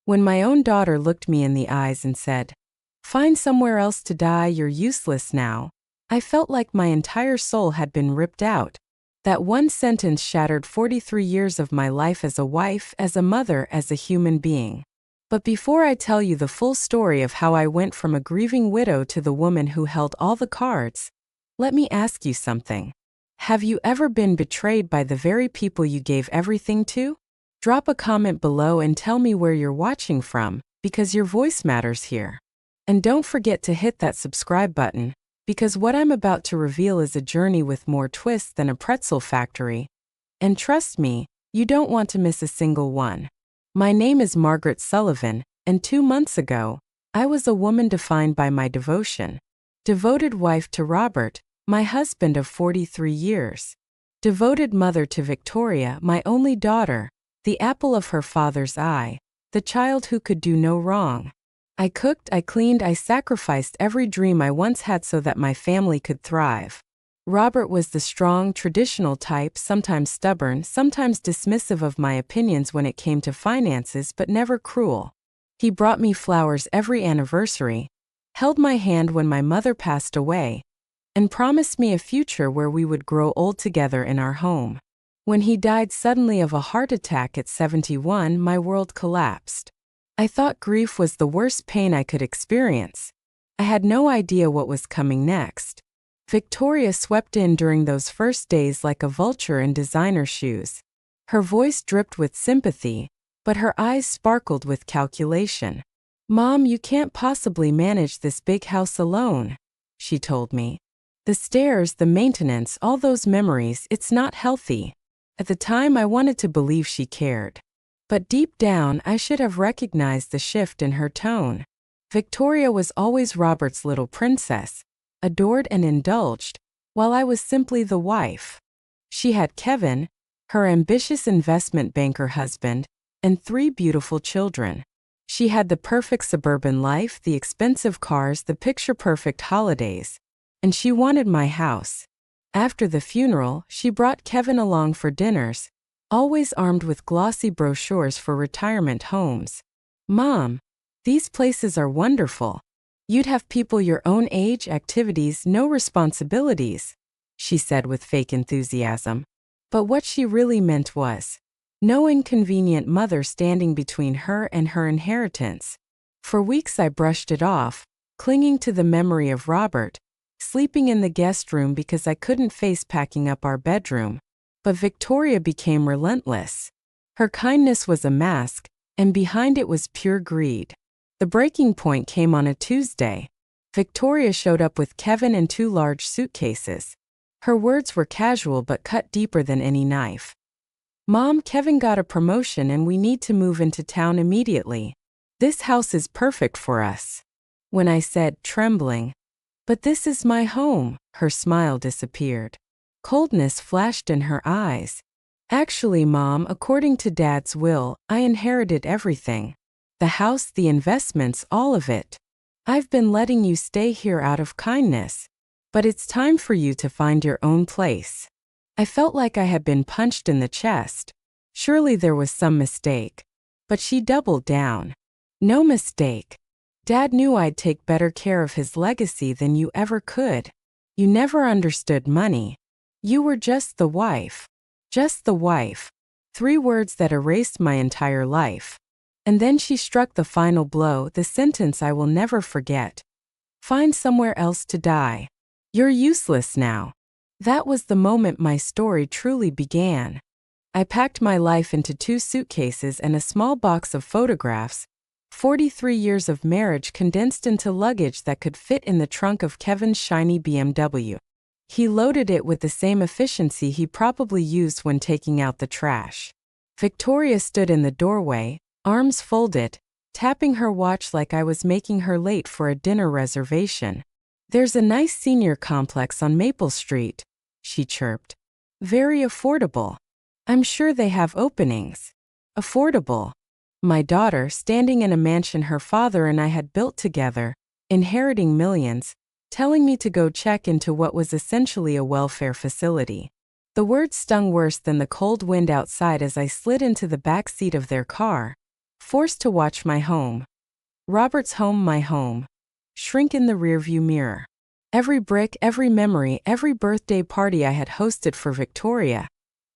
When my own daughter looked me in the eyes and said, "Find somewhere else to die, you're useless now," I felt like my entire soul had been ripped out. That one sentence shattered 43 years of my life as a wife, as a mother, as a human being. But before I tell you the full story of how I went from a grieving widow to the woman who held all the cards, let me ask you something. Have you ever been betrayed by the very people you gave everything to? Drop a comment below and tell me where you're watching from, because your voice matters here. And don't forget to hit that subscribe button, because what I'm about to reveal is a journey with more twists than a pretzel factory. And trust me, you don't want to miss a single one. My name is Margaret Sullivan, and 2 months ago, I was a woman defined by my devotion. Devoted wife to Robert, my husband of 43 years. Devoted mother to Victoria, my only daughter, the apple of her father's eye, the child who could do no wrong. I cooked, I cleaned, I sacrificed every dream I once had so that my family could thrive. Robert was the strong, traditional type, sometimes stubborn, sometimes dismissive of my opinions when it came to finances, but never cruel. He brought me flowers every anniversary, held my hand when my mother passed away, and promised me a future where we would grow old together in our home. When he died suddenly of a heart attack at 71, my world collapsed. I thought grief was the worst pain I could experience. I had no idea what was coming next. Victoria swept in during those first days like a vulture in designer shoes. Her voice dripped with sympathy, but her eyes sparkled with calculation. "Mom, you can't possibly manage this big house alone," she told me. "The stairs, the maintenance, all those memories, it's not healthy." At the time, I wanted to believe she cared. But deep down, I should have recognized the shift in her tone. Victoria was always Robert's little princess, adored and indulged, while I was simply the wife. She had Kevin, her ambitious investment banker husband, and 3 beautiful children. She had the perfect suburban life, the expensive cars, the picture-perfect holidays. And she wanted my house. After the funeral, she brought Kevin along for dinners, always armed with glossy brochures for retirement homes. "Mom, these places are wonderful. You'd have people your own age, activities, no responsibilities," she said with fake enthusiasm. But what she really meant was, no inconvenient mother standing between her and her inheritance. For weeks I brushed it off, clinging to the memory of Robert, sleeping in the guest room because I couldn't face packing up our bedroom. But Victoria became relentless. Her kindness was a mask, and behind it was pure greed. The breaking point came on a Tuesday. Victoria showed up with Kevin and 2 large suitcases. Her words were casual but cut deeper than any knife. "Mom, Kevin got a promotion and we need to move into town immediately. This house is perfect for us." When I said, trembling, "But this is my home," her smile disappeared. Coldness flashed in her eyes. "Actually, Mom, according to Dad's will, I inherited everything. The house, the investments, all of it. I've been letting you stay here out of kindness. But it's time for you to find your own place." I felt like I had been punched in the chest. Surely there was some mistake. But she doubled down. "No mistake. Dad knew I'd take better care of his legacy than you ever could. You never understood money. You were just the wife. Just the wife." 3 words that erased my entire life. And then she struck the final blow, the sentence I will never forget. "Find somewhere else to die. You're useless now." That was the moment my story truly began. I packed my life into 2 suitcases and a small box of photographs, 43 years of marriage condensed into luggage that could fit in the trunk of Kevin's shiny BMW. He loaded it with the same efficiency he probably used when taking out the trash. Victoria stood in the doorway, arms folded, tapping her watch like I was making her late for a dinner reservation. "There's a nice senior complex on Maple Street," she chirped. "Very affordable. I'm sure they have openings." Affordable. My daughter, standing in a mansion her father and I had built together, inheriting millions, telling me to go check into what was essentially a welfare facility. The words stung worse than the cold wind outside as I slid into the back seat of their car. Forced to watch my home. Robert's home, my home. Shrink in the rearview mirror. Every brick, every memory, every birthday party I had hosted for Victoria.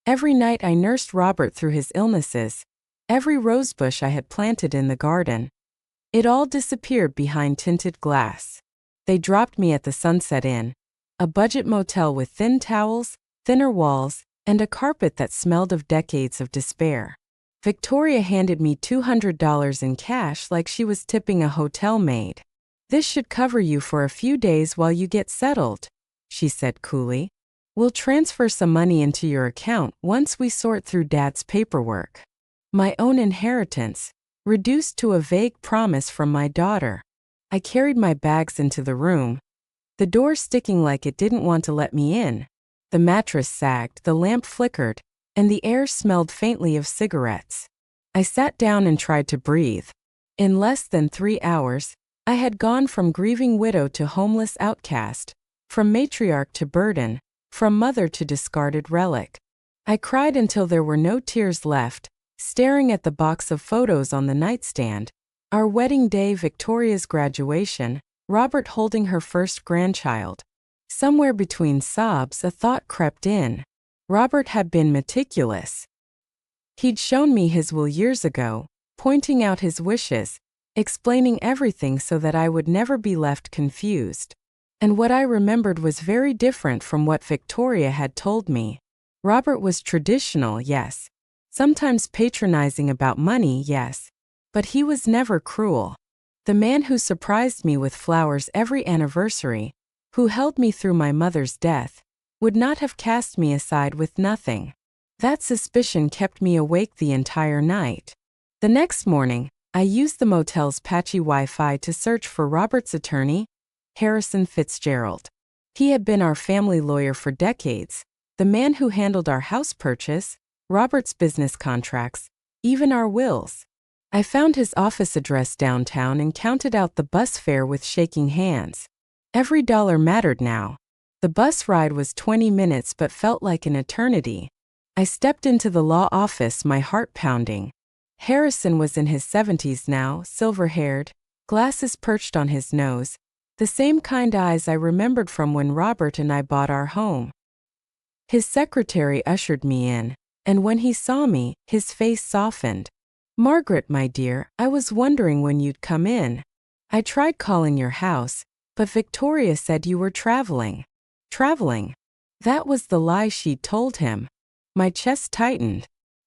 Every night I nursed Robert through his illnesses. Every rosebush I had planted in the garden. It all disappeared behind tinted glass. They dropped me at the Sunset Inn, a budget motel with thin towels, thinner walls, and a carpet that smelled of decades of despair. Victoria handed me $200 in cash like she was tipping a hotel maid. "This should cover you for a few days while you get settled," she said coolly. "We'll transfer some money into your account once we sort through Dad's paperwork." My own inheritance, reduced to a vague promise from my daughter. I carried my bags into the room, the door sticking like it didn't want to let me in. The mattress sagged, the lamp flickered, and the air smelled faintly of cigarettes. I sat down and tried to breathe. In less than 3 hours, I had gone from grieving widow to homeless outcast, from matriarch to burden, from mother to discarded relic. I cried until there were no tears left, staring at the box of photos on the nightstand. Our wedding day, Victoria's graduation, Robert holding her first grandchild. Somewhere between sobs, a thought crept in. Robert had been meticulous. He'd shown me his will years ago, pointing out his wishes, explaining everything so that I would never be left confused. And what I remembered was very different from what Victoria had told me. Robert was traditional, yes. Sometimes patronizing about money, yes. But he was never cruel. The man who surprised me with flowers every anniversary, who held me through my mother's death, would not have cast me aside with nothing. That suspicion kept me awake the entire night. The next morning, I used the motel's patchy Wi-Fi to search for Robert's attorney, Harrison Fitzgerald. He had been our family lawyer for decades, the man who handled our house purchase, Robert's business contracts, even our wills. I found his office address downtown and counted out the bus fare with shaking hands. Every dollar mattered now. The bus ride was 20 minutes but felt like an eternity. I stepped into the law office, my heart pounding. Harrison was in his 70s now, silver-haired, glasses perched on his nose, the same kind eyes I remembered from when Robert and I bought our home. His secretary ushered me in, and when he saw me, his face softened. "Margaret, my dear, I was wondering when you'd come in. I tried calling your house, but Victoria said you were traveling." Traveling? That was the lie she'd told him. My chest tightened.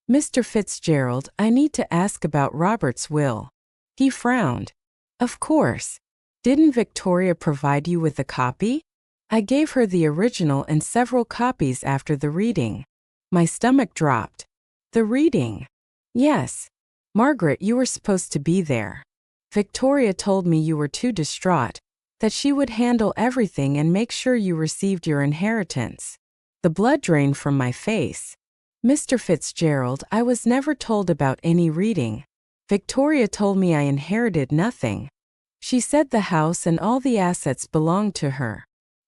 "Mr. Fitzgerald, I need to ask about Robert's will." He frowned. "Of course. Didn't Victoria provide you with a copy?" I gave her the original and several copies after the reading. My stomach dropped. "The reading?" "Yes. Margaret, you were supposed to be there. Victoria told me you were too distraught, that she would handle everything and make sure you received your inheritance." The blood drained from my face. "Mr. Fitzgerald, I was never told about any reading. Victoria told me I inherited nothing. She said the house and all the assets belonged to her."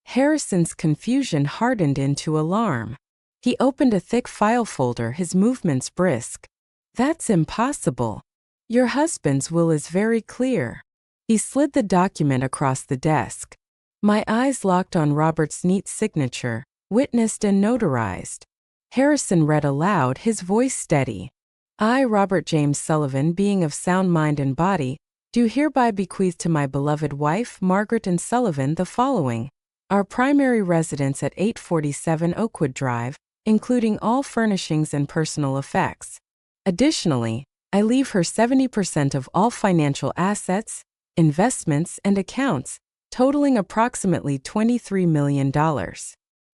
Harrison's confusion hardened into alarm. He opened a thick file folder, his movements brisk. "That's impossible. Your husband's will is very clear." He slid the document across the desk. My eyes locked on Robert's neat signature, witnessed and notarized. Harrison read aloud, his voice steady. "I, Robert James Sullivan, being of sound mind and body, do hereby bequeath to my beloved wife, Margaret Ann Sullivan, the following: our primary residence at 847 Oakwood Drive, including all furnishings and personal effects. Additionally, I leave her 70% of all financial assets, investments, and accounts, totaling approximately $23 million.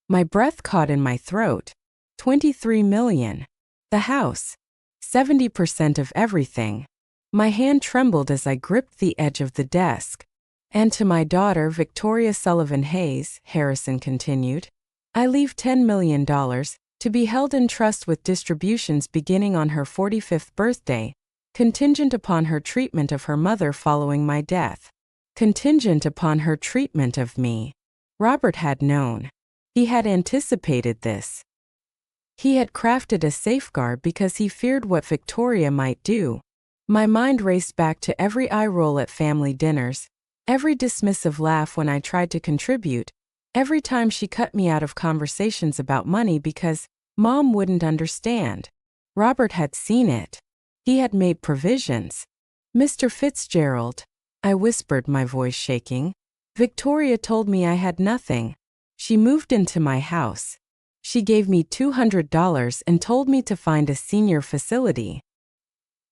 My breath caught in my throat. $23 million. The house. 70% of everything. My hand trembled as I gripped the edge of the desk. "And to my daughter, Victoria Sullivan Hayes," Harrison continued, "I leave $10 million, to be held in trust with distributions beginning on her 45th birthday, contingent upon her treatment of her mother following my death." Contingent upon her treatment of me. Robert had known. He had anticipated this. He had crafted a safeguard because he feared what Victoria might do. My mind raced back to every eye roll at family dinners, every dismissive laugh when I tried to contribute, every time she cut me out of conversations about money because Mom wouldn't understand. Robert had seen it. He had made provisions. Mr. Fitzgerald, I whispered, my voice shaking. Victoria told me I had nothing. She moved into my house. She gave me $200 and told me to find a senior facility.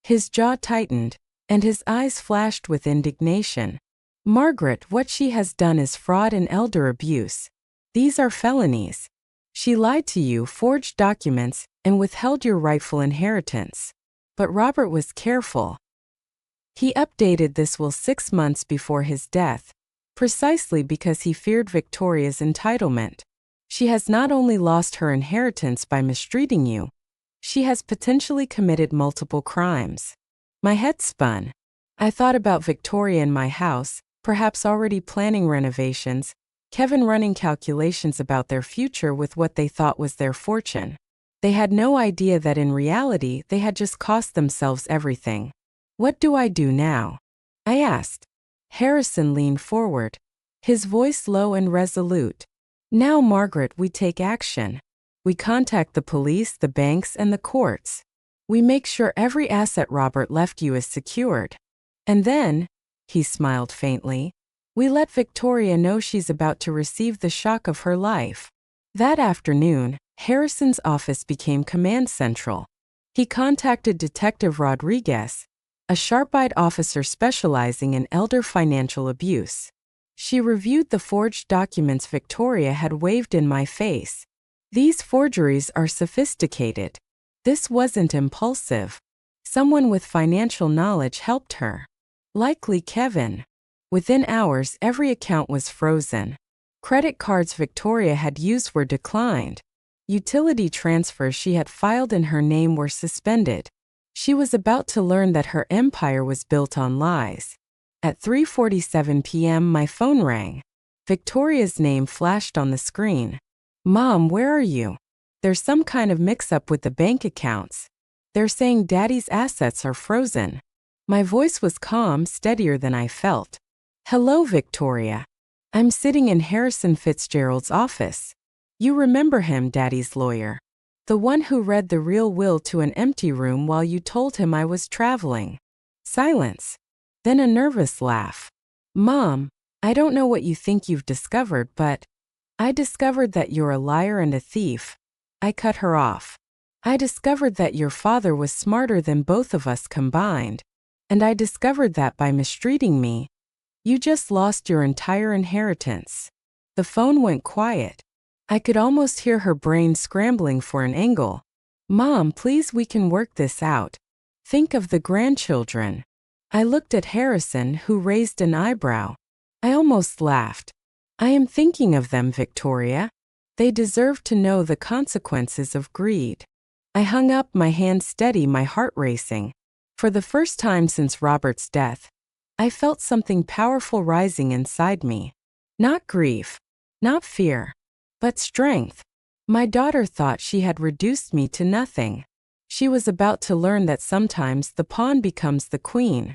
His jaw tightened, and his eyes flashed with indignation. Margaret, what she has done is fraud and elder abuse. These are felonies. She lied to you, forged documents, and withheld your rightful inheritance. But Robert was careful. He updated this will 6 months before his death, precisely because he feared Victoria's entitlement. She has not only lost her inheritance by mistreating you, she has potentially committed multiple crimes. My head spun. I thought about Victoria in my house, perhaps already planning renovations, Kevin running calculations about their future with what they thought was their fortune. They had no idea that in reality they had just cost themselves everything. What do I do now? I asked. Harrison leaned forward, his voice low and resolute. Now, Margaret, we take action. We contact the police, the banks, and the courts. We make sure every asset Robert left you is secured. And then, he smiled faintly, we let Victoria know she's about to receive the shock of her life. That afternoon, Harrison's office became command central. He contacted Detective Rodriguez, a sharp-eyed officer specializing in elder financial abuse. She reviewed the forged documents Victoria had waved in my face. These forgeries are sophisticated. This wasn't impulsive. Someone with financial knowledge helped her. Likely Kevin. Within hours, every account was frozen. Credit cards Victoria had used were declined. Utility transfers she had filed in her name were suspended. She was about to learn that her empire was built on lies. At 3:47 p.m. my phone rang. Victoria's name flashed on the screen. Mom, where are you? There's some kind of mix-up with the bank accounts. They're saying Daddy's assets are frozen. My voice was calm, steadier than I felt. Hello, Victoria. I'm sitting in Harrison Fitzgerald's office. You remember him, Daddy's lawyer. The one who read the real will to an empty room while you told him I was traveling. Silence. Then a nervous laugh. Mom, I don't know what you think you've discovered, but I discovered that you're a liar and a thief. I cut her off. I discovered that your father was smarter than both of us combined. And I discovered that by mistreating me, you just lost your entire inheritance. The phone went quiet. I could almost hear her brain scrambling for an angle. Mom, please, we can work this out. Think of the grandchildren. I looked at Harrison, who raised an eyebrow. I almost laughed. I am thinking of them, Victoria. They deserve to know the consequences of greed. I hung up, my hand steady, my heart racing. For the first time since Robert's death, I felt something powerful rising inside me. Not grief, not fear, but strength. My daughter thought she had reduced me to nothing. She was about to learn that sometimes the pawn becomes the queen.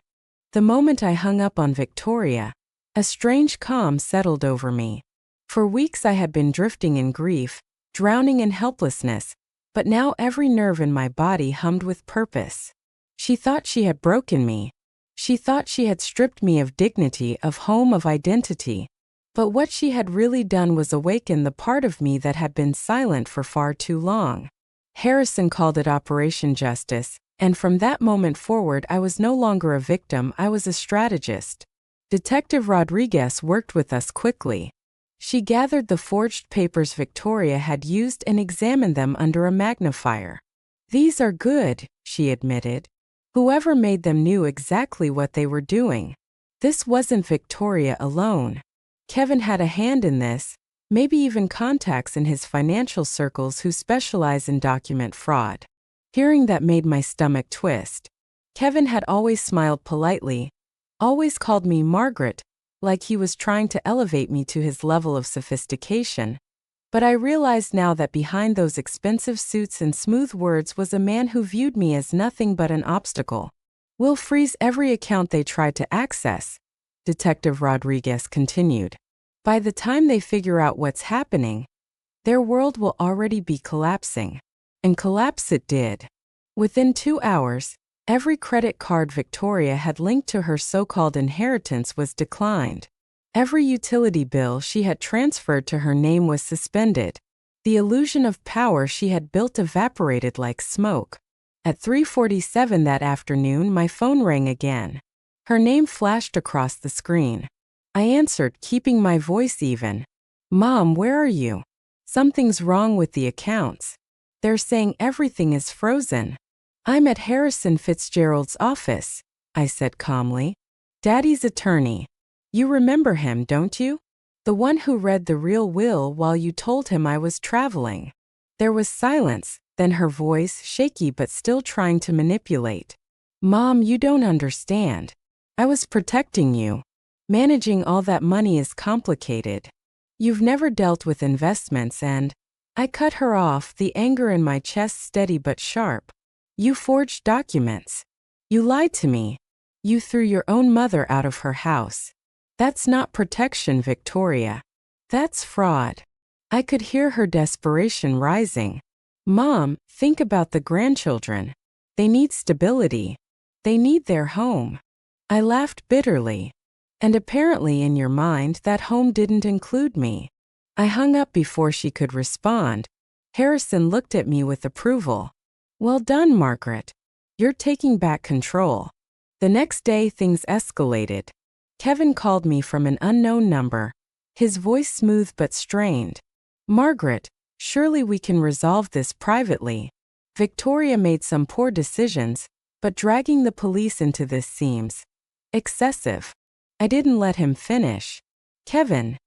The moment I hung up on Victoria, a strange calm settled over me. For weeks I had been drifting in grief, drowning in helplessness, but now every nerve in my body hummed with purpose. She thought she had broken me. She thought she had stripped me of dignity, of home, of identity. But what she had really done was awaken the part of me that had been silent for far too long. Harrison called it Operation Justice, and from that moment forward I was no longer a victim, I was a strategist. Detective Rodriguez worked with us quickly. She gathered the forged papers Victoria had used and examined them under a magnifier. These are good, she admitted. Whoever made them knew exactly what they were doing. This wasn't Victoria alone. Kevin had a hand in this, maybe even contacts in his financial circles who specialize in document fraud. Hearing that made my stomach twist. Kevin had always smiled politely, always called me Margaret, like he was trying to elevate me to his level of sophistication. But I realized now that behind those expensive suits and smooth words was a man who viewed me as nothing but an obstacle. We'll freeze every account they try to access, Detective Rodriguez continued. By the time they figure out what's happening, their world will already be collapsing. And collapse it did. Within 2 hours, every credit card Victoria had linked to her so-called inheritance was declined. Every utility bill she had transferred to her name was suspended. The illusion of power she had built evaporated like smoke. At 3:47 that afternoon, my phone rang again. Her name flashed across the screen. I answered, keeping my voice even. Mom, where are you? Something's wrong with the accounts. They're saying everything is frozen. I'm at Harrison Fitzgerald's office, I said calmly. Daddy's attorney. You remember him, don't you? The one who read the real will while you told him I was traveling. There was silence, then her voice, shaky but still trying to manipulate. Mom, you don't understand. I was protecting you. Managing all that money is complicated. You've never dealt with investments and… I cut her off, the anger in my chest steady but sharp. You forged documents. You lied to me. You threw your own mother out of her house. That's not protection, Victoria. That's fraud. I could hear her desperation rising. Mom, think about the grandchildren. They need stability. They need their home. I laughed bitterly. And apparently in your mind that home didn't include me. I hung up before she could respond. Harrison looked at me with approval. Well done, Margaret. You're taking back control. The next day things escalated. Kevin called me from an unknown number, his voice smooth but strained. Margaret, surely we can resolve this privately. Victoria made some poor decisions, but dragging the police into this seems excessive. I didn't let him finish. Kevin,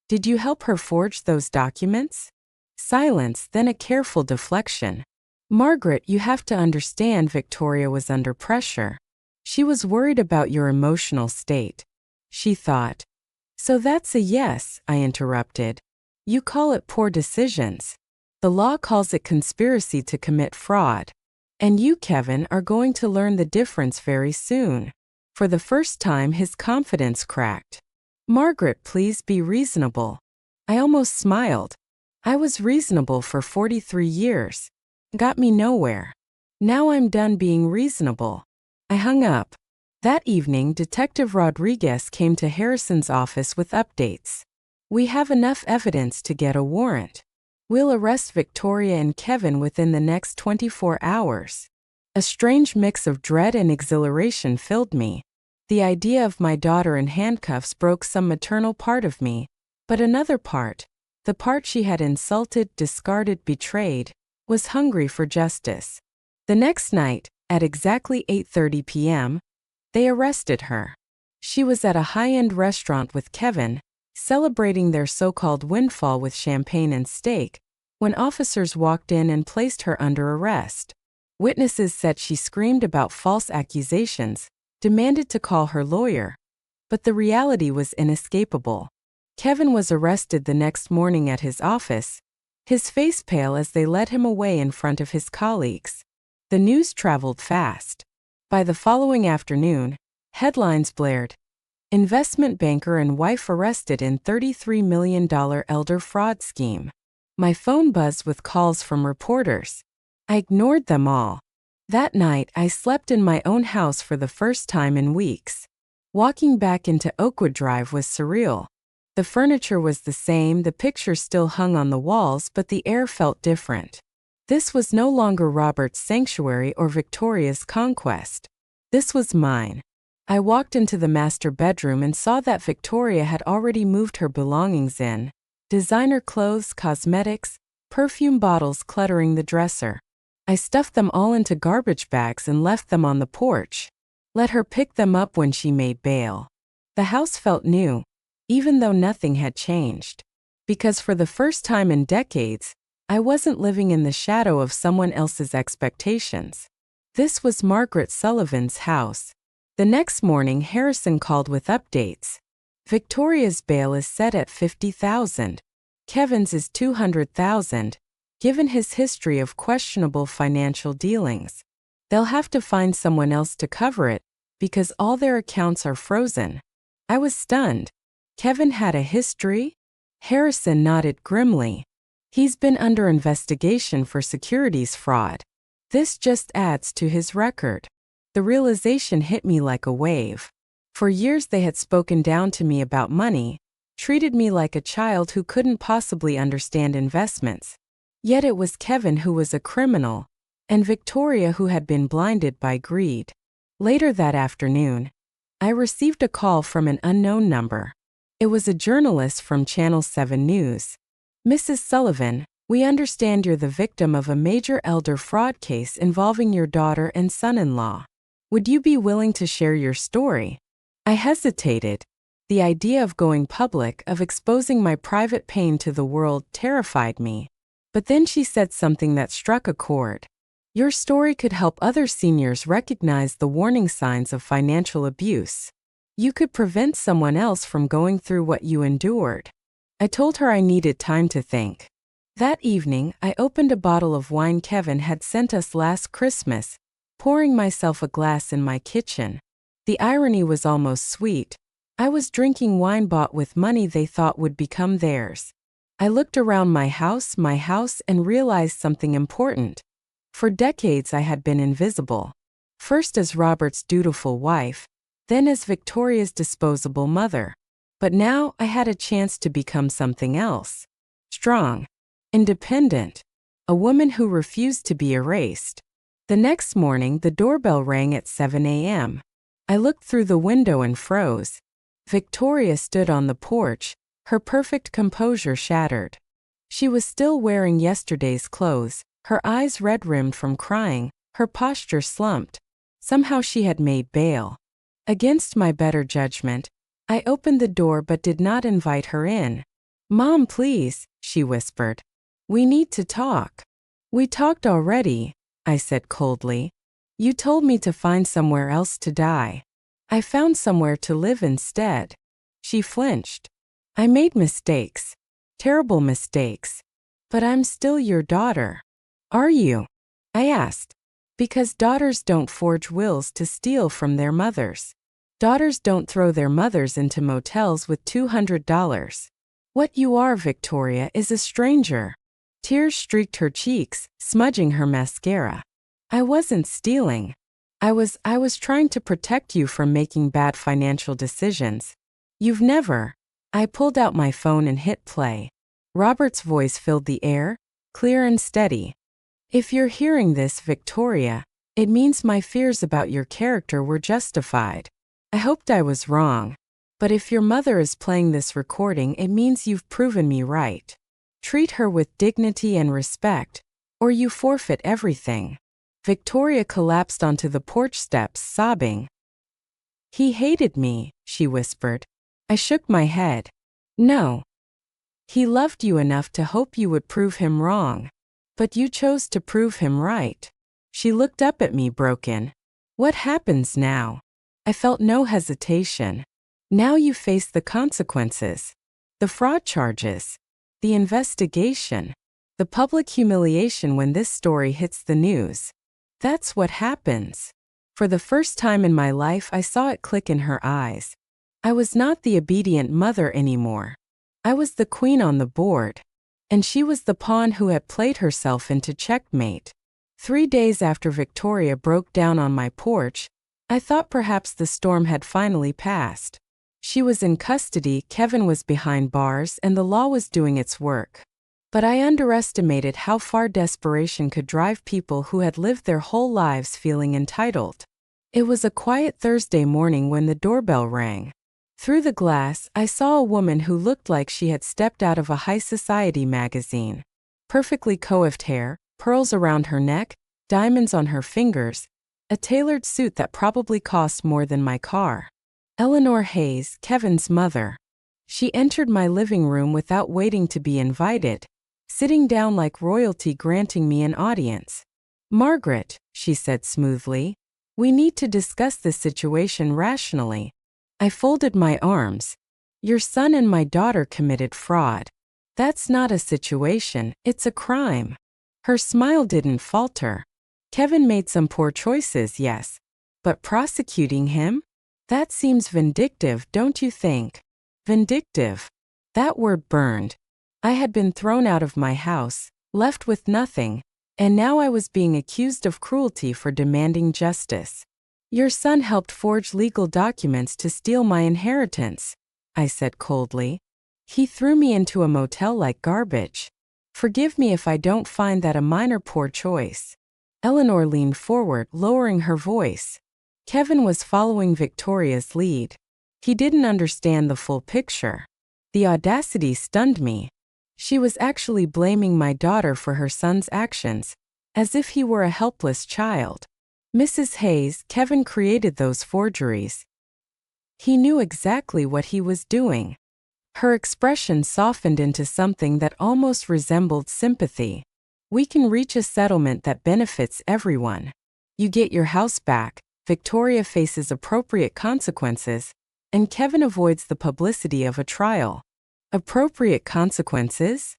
did you help her forge those documents? Silence, then a careful deflection. Margaret, you have to understand Victoria was under pressure. She was worried about your emotional state. She thought. So that's a yes, I interrupted. You call it poor decisions. The law calls it conspiracy to commit fraud. And you, Kevin, are going to learn the difference very soon. For the first time, his confidence cracked. Margaret, please be reasonable. I almost smiled. I was reasonable for 43 years. Got me nowhere. Now I'm done being reasonable. I hung up. That evening, Detective Rodriguez came to Harrison's office with updates. We have enough evidence to get a warrant. We'll arrest Victoria and Kevin within the next 24 hours. A strange mix of dread and exhilaration filled me. The idea of my daughter in handcuffs broke some maternal part of me, but another part, the part she had insulted, discarded, betrayed, was hungry for justice. The next night, at exactly 8:30 p.m., they arrested her. She was at a high-end restaurant with Kevin, celebrating their so-called windfall with champagne and steak, when officers walked in and placed her under arrest. Witnesses said she screamed about false accusations, demanded to call her lawyer. But the reality was inescapable. Kevin was arrested the next morning at his office, his face pale as they led him away in front of his colleagues. The news traveled fast. By the following afternoon, headlines blared. Investment banker and wife arrested in $33 million elder fraud scheme. My phone buzzed with calls from reporters. I ignored them all. That night, I slept in my own house for the first time in weeks. Walking back into Oakwood Drive was surreal. The furniture was the same, the pictures still hung on the walls, but the air felt different. This was no longer Robert's sanctuary or Victoria's conquest. This was mine. I walked into the master bedroom and saw that Victoria had already moved her belongings in. Designer clothes, cosmetics, perfume bottles cluttering the dresser. I stuffed them all into garbage bags and left them on the porch. Let her pick them up when she made bail. The house felt new, even though nothing had changed. Because for the first time in decades, I wasn't living in the shadow of someone else's expectations. This was Margaret Sullivan's house. The next morning, Harrison called with updates. Victoria's bail is set at $50,000. Kevin's is $200,000. Given his history of questionable financial dealings, they'll have to find someone else to cover it, because all their accounts are frozen. I was stunned. Kevin had a history? Harrison nodded grimly. He's been under investigation for securities fraud. This just adds to his record. The realization hit me like a wave. For years they had spoken down to me about money, treated me like a child who couldn't possibly understand investments. Yet it was Kevin who was a criminal, and Victoria who had been blinded by greed. Later that afternoon, I received a call from an unknown number. It was a journalist from Channel 7 News. "Mrs. Sullivan, we understand you're the victim of a major elder fraud case involving your daughter and son-in-law. Would you be willing to share your story?" I hesitated. The idea of going public, of exposing my private pain to the world, terrified me. But then she said something that struck a chord. "Your story could help other seniors recognize the warning signs of financial abuse. You could prevent someone else from going through what you endured." I told her I needed time to think. That evening, I opened a bottle of wine Kevin had sent us last Christmas, pouring myself a glass in my kitchen. The irony was almost sweet. I was drinking wine bought with money they thought would become theirs. I looked around my house, and realized something important. For decades I had been invisible. First as Robert's dutiful wife, then as Victoria's disposable mother. But now I had a chance to become something else. Strong. Independent. A woman who refused to be erased. The next morning the doorbell rang at 7 a.m. I looked through the window and froze. Victoria stood on the porch, her perfect composure shattered. She was still wearing yesterday's clothes, her eyes red-rimmed from crying, her posture slumped. Somehow she had made bail. Against my better judgment, I opened the door but did not invite her in. "Mom, please," she whispered. "We need to talk." "We talked already," I said coldly. "You told me to find somewhere else to die. I found somewhere to live instead." She flinched. "I made mistakes. Terrible mistakes. But I'm still your daughter." "Are you?" I asked. "Because daughters don't forge wills to steal from their mothers. Daughters don't throw their mothers into motels with $200. What you are, Victoria, is a stranger." Tears streaked her cheeks, smudging her mascara. "I wasn't stealing. I was trying to protect you from making bad financial decisions. You've never." I pulled out my phone and hit play. Robert's voice filled the air, clear and steady. "If you're hearing this, Victoria, it means my fears about your character were justified. I hoped I was wrong. But if your mother is playing this recording, it means you've proven me right. Treat her with dignity and respect, or you forfeit everything." Victoria collapsed onto the porch steps, sobbing. "He hated me," she whispered. I shook my head. "No. He loved you enough to hope you would prove him wrong. But you chose to prove him right." She looked up at me, broken. "What happens now?" I felt no hesitation. "Now you face the consequences. The fraud charges. The investigation. The public humiliation when this story hits the news. That's what happens." For the first time in my life I saw it click in her eyes. I was not the obedient mother anymore. I was the queen on the board. And she was the pawn who had played herself into checkmate. 3 days after Victoria broke down on my porch, I thought perhaps the storm had finally passed. She was in custody, Kevin was behind bars, and the law was doing its work. But I underestimated how far desperation could drive people who had lived their whole lives feeling entitled. It was a quiet Thursday morning when the doorbell rang. Through the glass, I saw a woman who looked like she had stepped out of a high society magazine. Perfectly coiffed hair, pearls around her neck, diamonds on her fingers, a tailored suit that probably cost more than my car. Eleanor Hayes, Kevin's mother. She entered my living room without waiting to be invited, sitting down like royalty, granting me an audience. "Margaret," she said smoothly, "we need to discuss this situation rationally." I folded my arms. "Your son and my daughter committed fraud. That's not a situation, it's a crime." Her smile didn't falter. "Kevin made some poor choices, yes. But prosecuting him? That seems vindictive, don't you think? Vindictive. That word burned. I had been thrown out of my house, left with nothing, and now I was being accused of cruelty for demanding justice. Your son helped forge legal documents to steal my inheritance, I said coldly. He threw me into a motel like garbage. Forgive me if I don't find that a minor poor choice. Eleanor leaned forward, lowering her voice. Kevin was following Victoria's lead. He didn't understand the full picture. The audacity stunned me. She was actually blaming my daughter for her son's actions, as if he were a helpless child. Mrs. Hayes, Kevin created those forgeries. He knew exactly what he was doing. Her expression softened into something that almost resembled sympathy. We can reach a settlement that benefits everyone. You get your house back, Victoria faces appropriate consequences, and Kevin avoids the publicity of a trial. Appropriate consequences?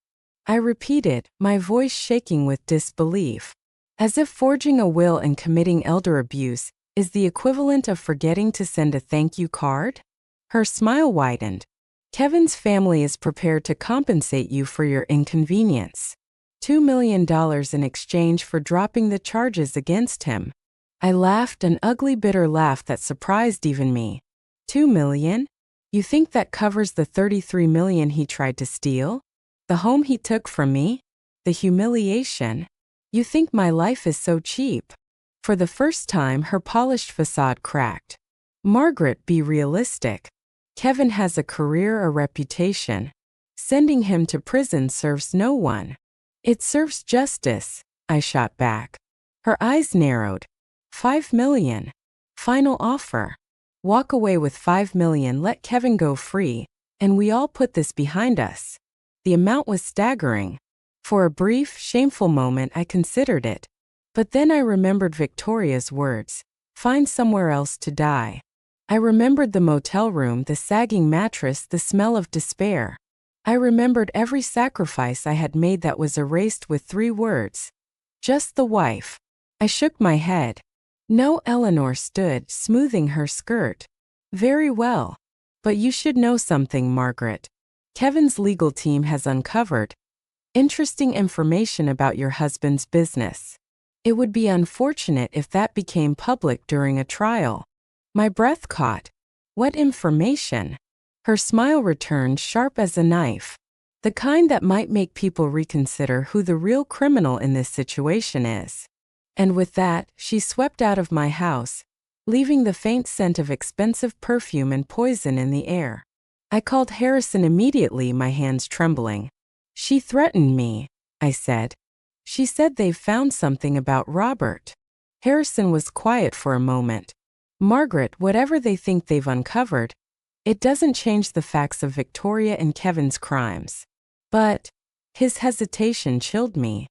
I repeated, my voice shaking with disbelief. As if forging a will and committing elder abuse is the equivalent of forgetting to send a thank you card? Her smile widened. Kevin's family is prepared to compensate you for your inconvenience. $2 million in exchange for dropping the charges against him. I laughed, an ugly, bitter laugh that surprised even me. $2 million? You think that covers the $33 million he tried to steal? The home he took from me? The humiliation? You think my life is so cheap? For the first time, her polished facade cracked. Margaret, be realistic. Kevin has a career, a reputation. Sending him to prison serves no one. It serves justice, I shot back. Her eyes narrowed. $5 million. Final offer. Walk away with $5 million, let Kevin go free, and we all put this behind us. The amount was staggering. For a brief, shameful moment I considered it. But then I remembered Victoria's words, find somewhere else to die. I remembered the motel room, the sagging mattress, the smell of despair. I remembered every sacrifice I had made that was erased with 3 words. Just the wife. I shook my head. No, Eleanor stood, smoothing her skirt. Very well. But you should know something, Margaret. Kevin's legal team has uncovered interesting information about your husband's business. It would be unfortunate if that became public during a trial. My breath caught. What information? Her smile returned, sharp as a knife. The kind that might make people reconsider who the real criminal in this situation is. And with that, she swept out of my house, leaving the faint scent of expensive perfume and poison in the air. I called Harrison immediately, my hands trembling. She threatened me, I said. She said they've found something about Robert. Harrison was quiet for a moment. Margaret, whatever they think they've uncovered, it doesn't change the facts of Victoria and Kevin's crimes. But, his hesitation chilled me.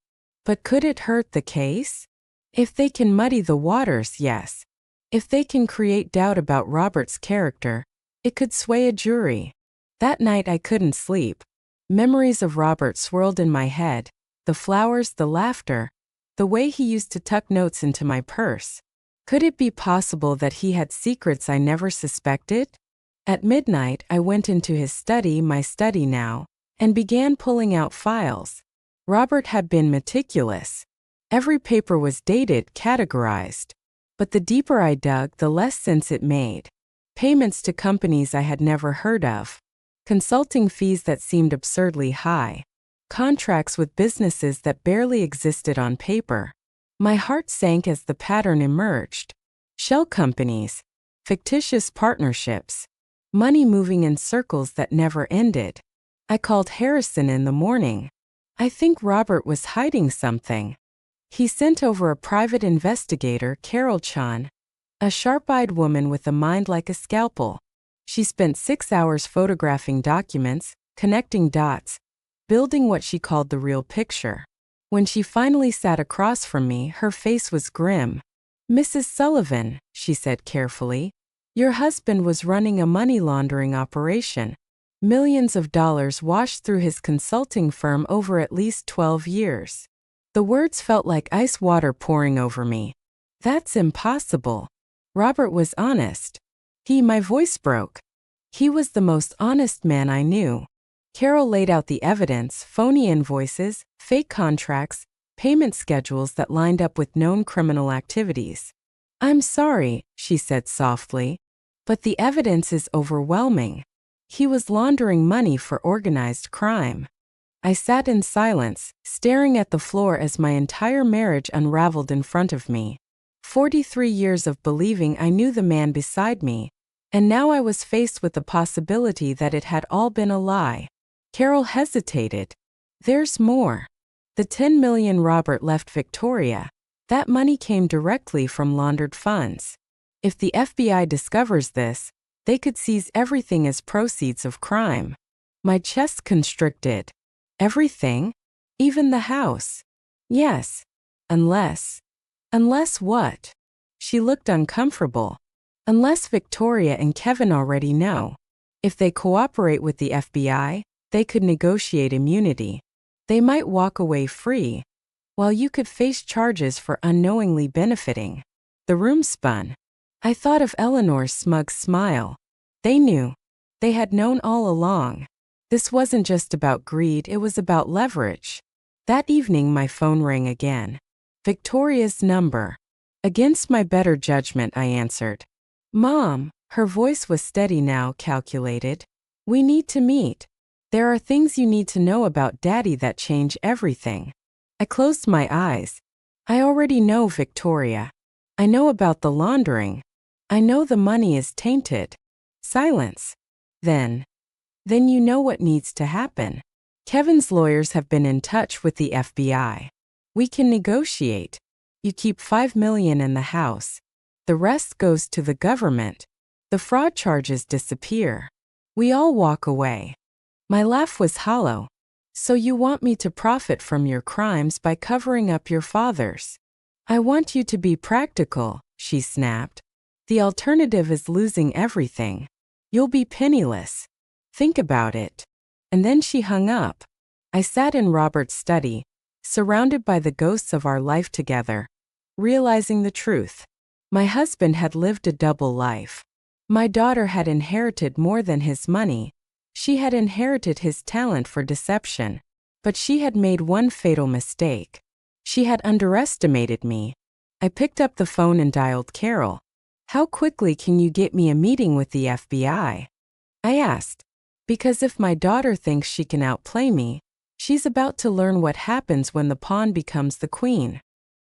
But could it hurt the case? If they can muddy the waters, yes. If they can create doubt about Robert's character, it could sway a jury. That night I couldn't sleep. Memories of Robert swirled in my head, the flowers, the laughter, the way he used to tuck notes into my purse. Could it be possible that he had secrets I never suspected? At midnight, I went into his study, my study now, and began pulling out files. Robert had been meticulous. Every paper was dated, categorized. But the deeper I dug, the less sense it made. Payments to companies I had never heard of. Consulting fees that seemed absurdly high. Contracts with businesses that barely existed on paper. My heart sank as the pattern emerged. Shell companies. Fictitious partnerships. Money moving in circles that never ended. I called Harrison in the morning. I think Robert was hiding something. He sent over a private investigator, Carol Chan, a sharp-eyed woman with a mind like a scalpel. She spent 6 hours photographing documents, connecting dots, building what she called the real picture. When she finally sat across from me, her face was grim. Mrs. Sullivan, she said carefully, your husband was running a money laundering operation. Millions of dollars washed through his consulting firm over at least 12 years. The words felt like ice water pouring over me. That's impossible. Robert was honest. My voice broke. He was the most honest man I knew. Carol laid out the evidence: phony invoices, fake contracts, payment schedules that lined up with known criminal activities. "I'm sorry," she said softly, "but the evidence is overwhelming. He was laundering money for organized crime." I sat in silence, staring at the floor as my entire marriage unraveled in front of me. 43 years of believing I knew the man beside me, and now I was faced with the possibility that it had all been a lie. Carol hesitated. "There's more. The $10 million Robert left Victoria, that money came directly from laundered funds. If the FBI discovers this, they could seize everything as proceeds of crime." My chest constricted. "Everything? Even the house?" "Yes. Unless." "Unless what?" She looked uncomfortable. "Unless Victoria and Kevin already know. If they cooperate with the FBI, they could negotiate immunity. They might walk away free, while you could face charges for unknowingly benefiting." The room spun. I thought of Eleanor's smug smile. They knew. They had known all along. This wasn't just about greed, it was about leverage. That evening my phone rang again. Victoria's number. Against my better judgment, I answered. "Mom," her voice was steady now, calculated. "We need to meet. There are things you need to know about Daddy that change everything." I closed my eyes. I already know Victoria. I know about the laundering. I know the money is tainted. Silence. Then you know what needs to happen. Kevin's lawyers have been in touch with the FBI. We can negotiate. You keep $5 million in the house. The rest goes to the government. The fraud charges disappear. We all walk away. My laugh was hollow. "So you want me to profit from your crimes by covering up your father's?" "I want you to be practical," she snapped. "The alternative is losing everything. You'll be penniless. Think about it." And then she hung up. I sat in Robert's study, surrounded by the ghosts of our life together, realizing the truth. My husband had lived a double life. My daughter had inherited more than his money. She had inherited his talent for deception. But she had made one fatal mistake. She had underestimated me. I picked up the phone and dialed Carol. "How quickly can you get me a meeting with the FBI?" I asked. Because if my daughter thinks she can outplay me, she's about to learn what happens when the pawn becomes the queen.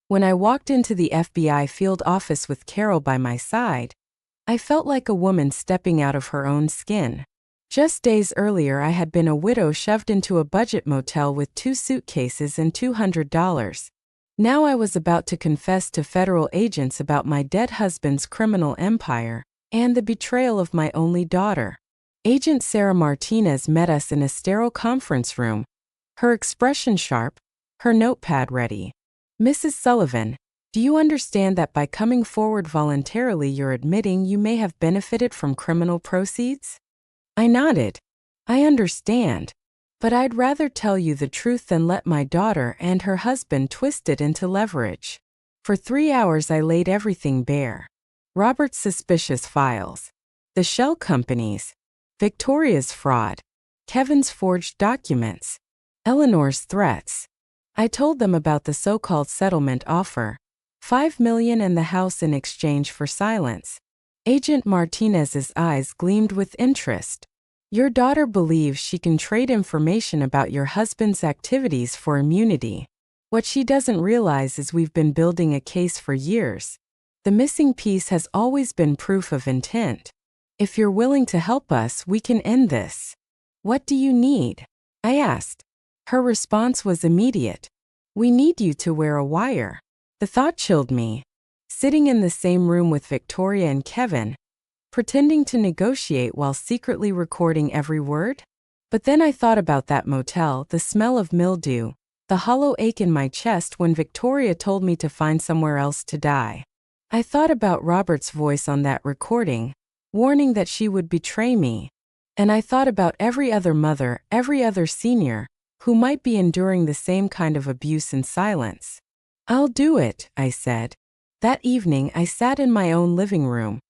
When I walked into the FBI field office with Carol by my side, I felt like a woman stepping out of her own skin. Just days earlier I had been a widow shoved into a budget motel with 2 suitcases and $200. Now I was about to confess to federal agents about my dead husband's criminal empire and the betrayal of my only daughter. Agent Sarah Martinez met us in a sterile conference room, her expression sharp, her notepad ready. "Mrs. Sullivan, do you understand that by coming forward voluntarily you're admitting you may have benefited from criminal proceeds?" I nodded. "I understand. But I'd rather tell you the truth than let my daughter and her husband twist it into leverage." For 3 hours I laid everything bare. Robert's suspicious files, the shell companies, Victoria's fraud, Kevin's forged documents, Eleanor's threats. I told them about the so-called settlement offer, $5 million and the house in exchange for silence. Agent Martinez's eyes gleamed with interest. "Your daughter believes she can trade information about your husband's activities for immunity. What she doesn't realize is we've been building a case for years. The missing piece has always been proof of intent. If you're willing to help us, we can end this." "What do you need?" I asked. Her response was immediate. "We need you to wear a wire." The thought chilled me. Sitting in the same room with Victoria and Kevin, pretending to negotiate while secretly recording every word? But then I thought about that motel, the smell of mildew, the hollow ache in my chest when Victoria told me to find somewhere else to die. I thought about Robert's voice on that recording, warning that she would betray me. And I thought about every other mother, every other senior, who might be enduring the same kind of abuse in silence. "I'll do it," I said. That evening, I sat in my own living room,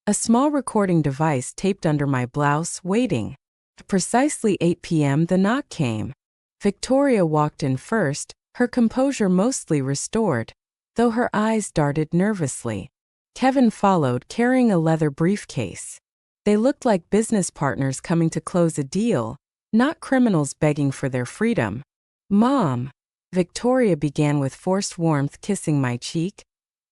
a small recording device taped under my blouse, waiting. At precisely 8 p.m., the knock came. Victoria walked in first, her composure mostly restored, though her eyes darted nervously. Kevin followed, carrying a leather briefcase. They looked like business partners coming to close a deal, not criminals begging for their freedom. "Mom," Victoria began with forced warmth, kissing my cheek.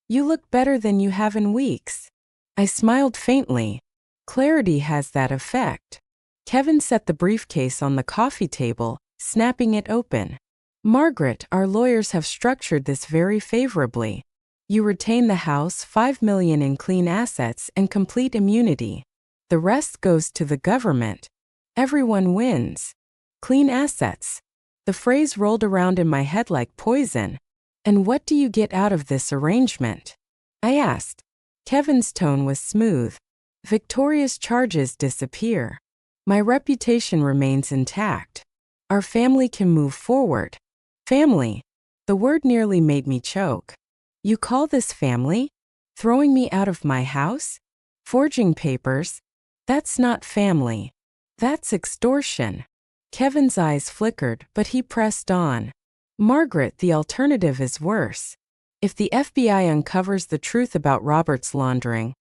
"You look better than you have in weeks." I smiled faintly. Clarity has that effect. Kevin set the briefcase on the coffee table, snapping it open. "Margaret, our lawyers have structured this very favorably. You retain the house, $5 million in clean assets, and complete immunity. The rest goes to the government. Everyone wins. Clean assets." The phrase rolled around in my head like poison. "And what do you get out of this arrangement?" I asked. Kevin's tone was smooth. "Victoria's charges disappear. My reputation remains intact. Our family can move forward." Family. The word nearly made me choke. "You call this family? Throwing me out of my house? Forging papers? That's not family. That's extortion." Kevin's eyes flickered, but he pressed on. "Margaret, the alternative is worse. If the FBI uncovers the truth about Robert's laundering,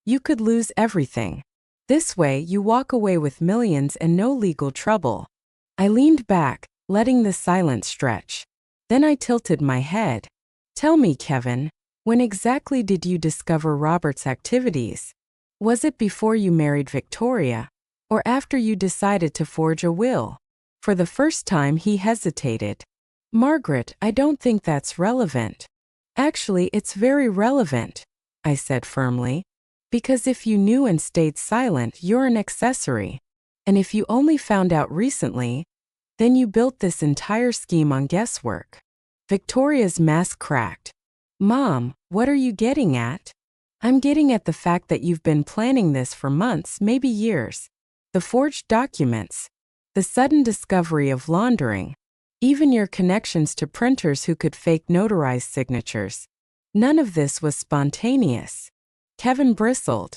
you could lose everything. This way, you walk away with millions and no legal trouble." I leaned back, letting the silence stretch. Then I tilted my head. "Tell me, Kevin, when exactly did you discover Robert's activities? Was it before you married Victoria, or after you decided to forge a will?" For the first time, he hesitated. "Margaret, I don't think that's relevant." "Actually, it's very relevant," I said firmly. "Because if you knew and stayed silent, you're an accessory. And if you only found out recently, then you built this entire scheme on guesswork." Victoria's mask cracked. "Mom, what are you getting at?" "I'm getting at the fact that you've been planning this for months, maybe years. The forged documents, the sudden discovery of laundering, even your connections to printers who could fake notarized signatures. None of this was spontaneous." Kevin bristled.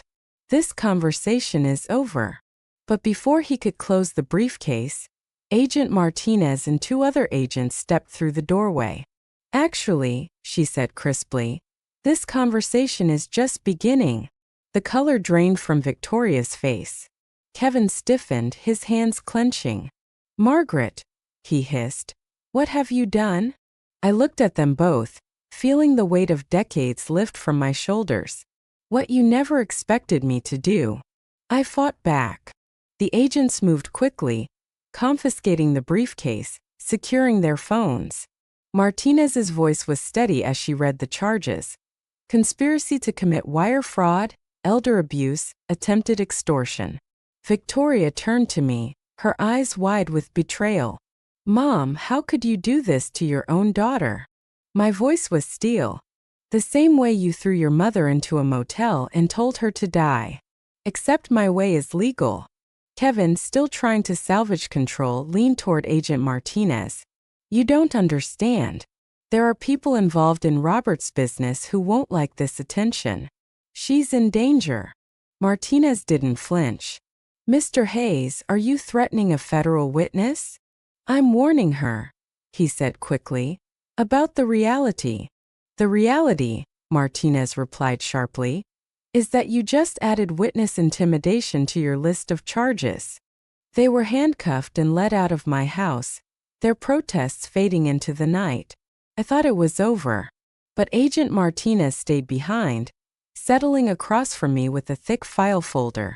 "This conversation is over." But before he could close the briefcase, Agent Martinez and two other agents stepped through the doorway. "Actually," she said crisply, "this conversation is just beginning." The color drained from Victoria's face. Kevin stiffened, his hands clenching. "Margaret," he hissed, "what have you done?" I looked at them both, feeling the weight of decades lift from my shoulders. "What you never expected me to do." I fought back. The agents moved quickly, confiscating the briefcase, securing their phones. Martinez's voice was steady as she read the charges. Conspiracy to commit wire fraud, elder abuse, attempted extortion. Victoria turned to me, her eyes wide with betrayal. "Mom, how could you do this to your own daughter?" My voice was steel. "The same way you threw your mother into a motel and told her to die. Except my way is legal." Kevin, still trying to salvage control, leaned toward Agent Martinez. "You don't understand. There are people involved in Robert's business who won't like this attention. She's in danger." Martinez didn't flinch. "Mr. Hayes, are you threatening a federal witness?" "I'm warning her," he said quickly, "about the reality." "The reality," Martinez replied sharply, "is that you just added witness intimidation to your list of charges." They were handcuffed and led out of my house, their protests fading into the night. I thought it was over. But Agent Martinez stayed behind, settling across from me with a thick file folder.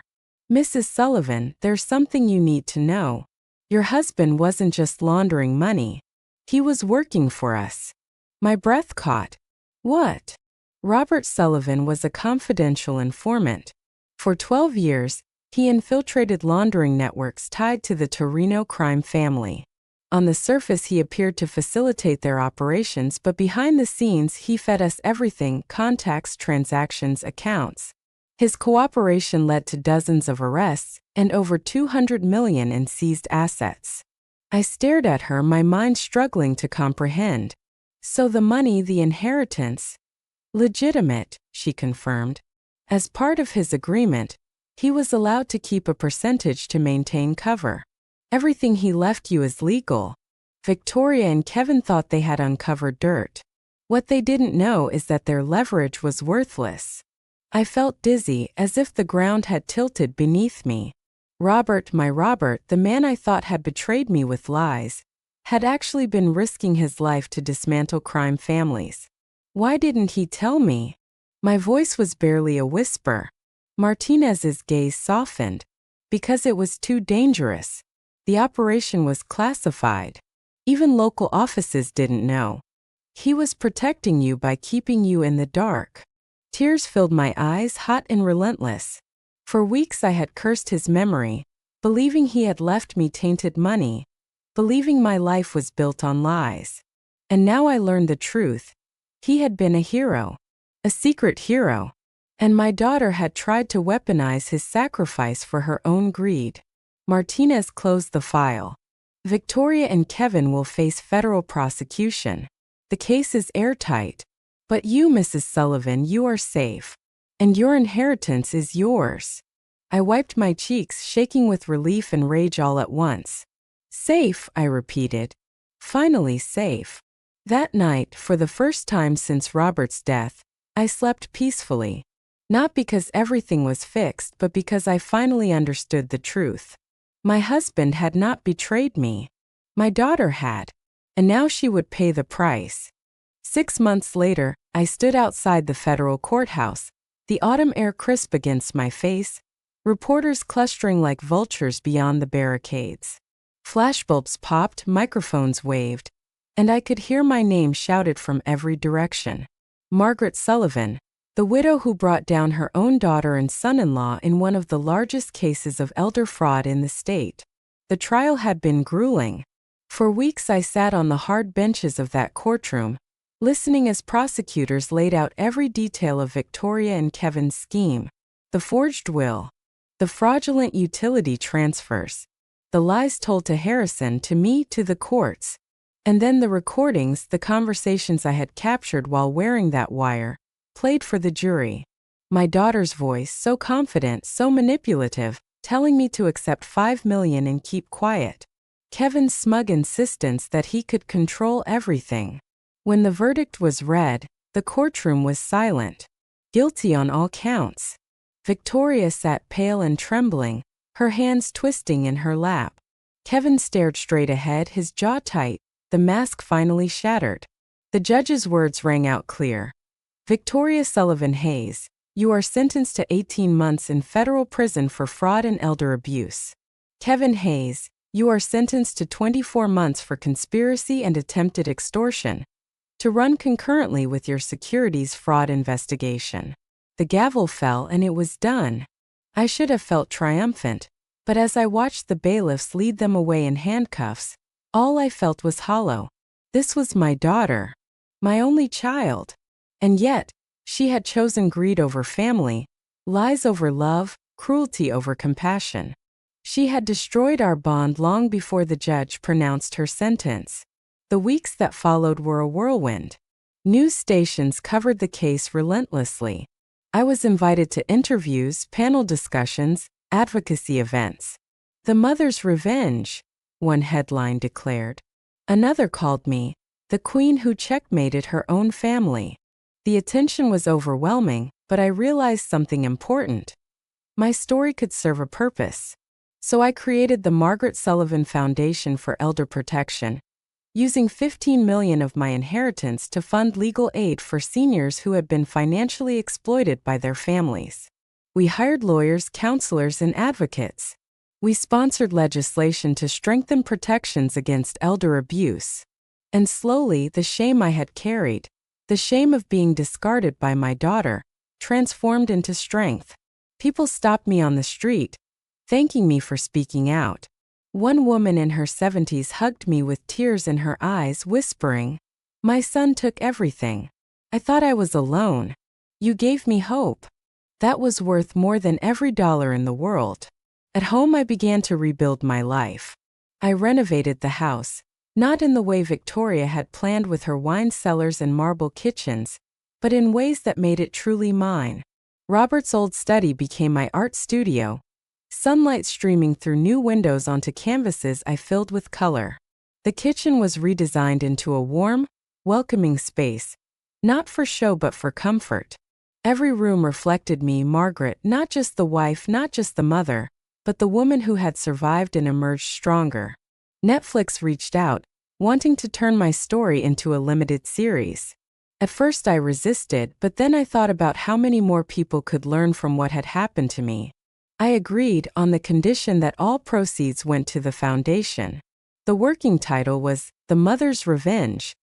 "Mrs. Sullivan, there's something you need to know. Your husband wasn't just laundering money. He was working for us." My breath caught. "What?" Robert Sullivan was a confidential informant. For 12 years, he infiltrated laundering networks tied to the Torino crime family. On the surface, he appeared to facilitate their operations, but behind the scenes, he fed us everything: contacts, transactions, accounts. His cooperation led to dozens of arrests and over $200 million in seized assets. I stared at her, my mind struggling to comprehend. "So the money, the inheritance." Legitimate, she confirmed. As part of his agreement, he was allowed to keep a percentage to maintain cover. Everything he left you is legal. Victoria and Kevin thought they had uncovered dirt. What they didn't know is that their leverage was worthless. I felt dizzy, as if the ground had tilted beneath me. Robert, my Robert, the man I thought had betrayed me with lies, had actually been risking his life to dismantle crime families. Why didn't he tell me? My voice was barely a whisper. Martinez's gaze softened. Because it was too dangerous. The operation was classified. Even local offices didn't know. He was protecting you by keeping you in the dark. Tears filled my eyes, hot and relentless. For weeks I had cursed his memory, believing he had left me tainted money, believing my life was built on lies. And now I learned the truth. He had been a hero. A secret hero. And my daughter had tried to weaponize his sacrifice for her own greed. Martinez closed the file. Victoria and Kevin will face federal prosecution. The case is airtight. But you, Mrs. Sullivan, you are safe. And your inheritance is yours. I wiped my cheeks, shaking with relief and rage all at once. Safe, I repeated. Finally safe. That night, for the first time since Robert's death, I slept peacefully. Not because everything was fixed, but because I finally understood the truth. My husband had not betrayed me. My daughter had. And now she would pay the price. 6 months later, I stood outside the federal courthouse, the autumn air crisp against my face, reporters clustering like vultures beyond the barricades. Flashbulbs popped, microphones waved, and I could hear my name shouted from every direction. Margaret Sullivan, the widow who brought down her own daughter and son-in-law in one of the largest cases of elder fraud in the state. The trial had been grueling. For weeks I sat on the hard benches of that courtroom, listening as prosecutors laid out every detail of Victoria and Kevin's scheme. The forged will, the fraudulent utility transfers, the lies told to Harrison, to me, to the courts, and then the recordings, the conversations I had captured while wearing that wire, played for the jury. My daughter's voice, so confident, so manipulative, telling me to accept $5 million and keep quiet. Kevin's smug insistence that he could control everything. When the verdict was read, the courtroom was silent. Guilty on all counts. Victoria sat pale and trembling, her hands twisting in her lap. Kevin stared straight ahead, his jaw tight, the mask finally shattered. The judge's words rang out clear. Victoria Sullivan Hayes, you are sentenced to 18 months in federal prison for fraud and elder abuse. Kevin Hayes, you are sentenced to 24 months for conspiracy and attempted extortion, to run concurrently with your securities fraud investigation. The gavel fell and it was done. I should have felt triumphant, but as I watched the bailiffs lead them away in handcuffs, all I felt was hollow. This was my daughter, my only child. And yet, she had chosen greed over family, lies over love, cruelty over compassion. She had destroyed our bond long before the judge pronounced her sentence. The weeks that followed were a whirlwind. News stations covered the case relentlessly. I was invited to interviews, panel discussions, advocacy events. The mother's revenge, one headline declared. Another called me the queen who checkmated her own family. The attention was overwhelming, but I realized something important. My story could serve a purpose. So I created the Margaret Sullivan Foundation for Elder Protection, using $15 million of my inheritance to fund legal aid for seniors who had been financially exploited by their families. We hired lawyers, counselors, and advocates. We sponsored legislation to strengthen protections against elder abuse. And slowly, the shame I had carried, the shame of being discarded by my daughter, transformed into strength. People stopped me on the street, thanking me for speaking out. One woman in her 70s hugged me with tears in her eyes, whispering, "My son took everything. I thought I was alone. You gave me hope." That was worth more than every dollar in the world. At home, I began to rebuild my life. I renovated the house, not in the way Victoria had planned with her wine cellars and marble kitchens, but in ways that made it truly mine. Robert's old study became my art studio, sunlight streaming through new windows onto canvases I filled with color. The kitchen was redesigned into a warm, welcoming space, not for show but for comfort. Every room reflected me, Margaret, not just the wife, not just the mother, but the woman who had survived and emerged stronger. Netflix reached out, wanting to turn my story into a limited series. At first I resisted, but then I thought about how many more people could learn from what had happened to me. I agreed on the condition that all proceeds went to the foundation. The working title was The Mother's Revenge,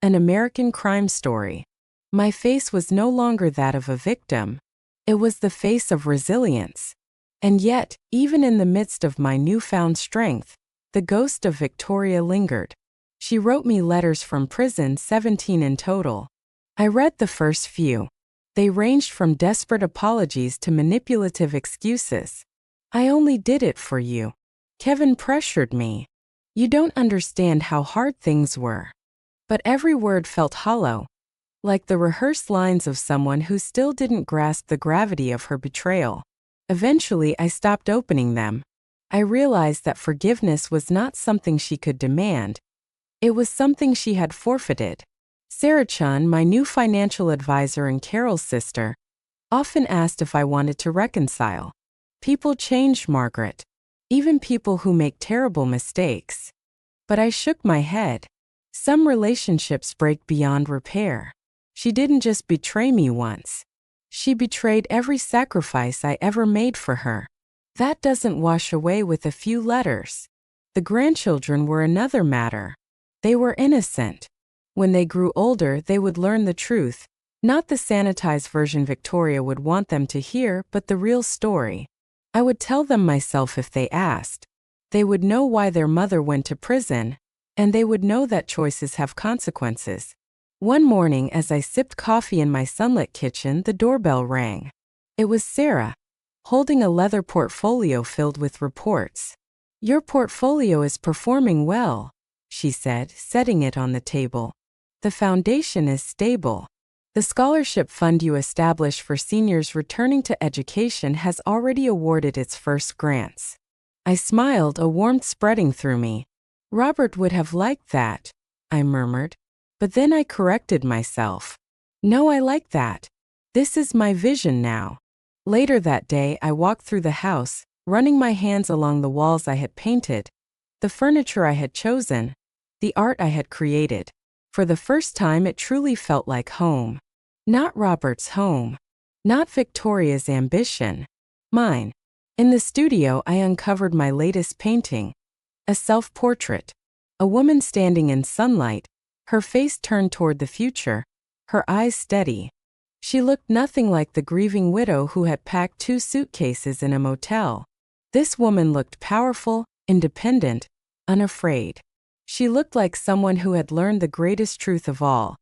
an American crime story. My face was no longer that of a victim. It was the face of resilience. And yet, even in the midst of my newfound strength, the ghost of Victoria lingered. She wrote me letters from prison, 17 in total. I read the first few. They ranged from desperate apologies to manipulative excuses. "I only did it for you." Kevin pressured me. "You don't understand how hard things were." But every word felt hollow, like the rehearsed lines of someone who still didn't grasp the gravity of her betrayal. Eventually, I stopped opening them. I realized that forgiveness was not something she could demand. It was something she had forfeited. Sarah Chun, my new financial advisor and Carol's sister, often asked if I wanted to reconcile. People change, Margaret. Even people who make terrible mistakes. But I shook my head. Some relationships break beyond repair. She didn't just betray me once. She betrayed every sacrifice I ever made for her. That doesn't wash away with a few letters. The grandchildren were another matter. They were innocent. When they grew older, they would learn the truth, not the sanitized version Victoria would want them to hear, but the real story. I would tell them myself if they asked. They would know why their mother went to prison, and they would know that choices have consequences. One morning, as I sipped coffee in my sunlit kitchen, the doorbell rang. It was Sarah, holding a leather portfolio filled with reports. "Your portfolio is performing well," she said, setting it on the table. "The foundation is stable. The scholarship fund you established for seniors returning to education has already awarded its first grants." I smiled, a warmth spreading through me. "Robert would have liked that," I murmured. But then I corrected myself. "No, I like that. This is my vision now." Later that day, I walked through the house, running my hands along the walls I had painted, the furniture I had chosen, the art I had created. For the first time, it truly felt like home. Not Robert's home. Not Victoria's ambition. Mine. In the studio, I uncovered my latest painting. A self-portrait. A woman standing in sunlight, her face turned toward the future, her eyes steady. She looked nothing like the grieving widow who had packed 2 suitcases in a motel. This woman looked powerful, independent, unafraid. She looked like someone who had learned the greatest truth of all.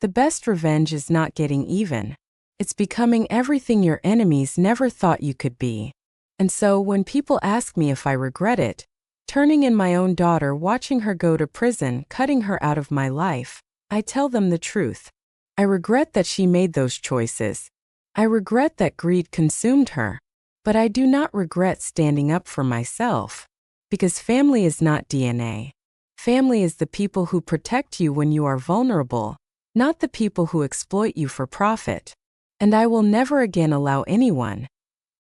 The best revenge is not getting even. It's becoming everything your enemies never thought you could be. And so when people ask me if I regret it, turning in my own daughter, watching her go to prison, cutting her out of my life, I tell them the truth. I regret that she made those choices. I regret that greed consumed her. But I do not regret standing up for myself. Because family is not DNA. Family is the people who protect you when you are vulnerable, not the people who exploit you for profit. And I will never again allow anyone,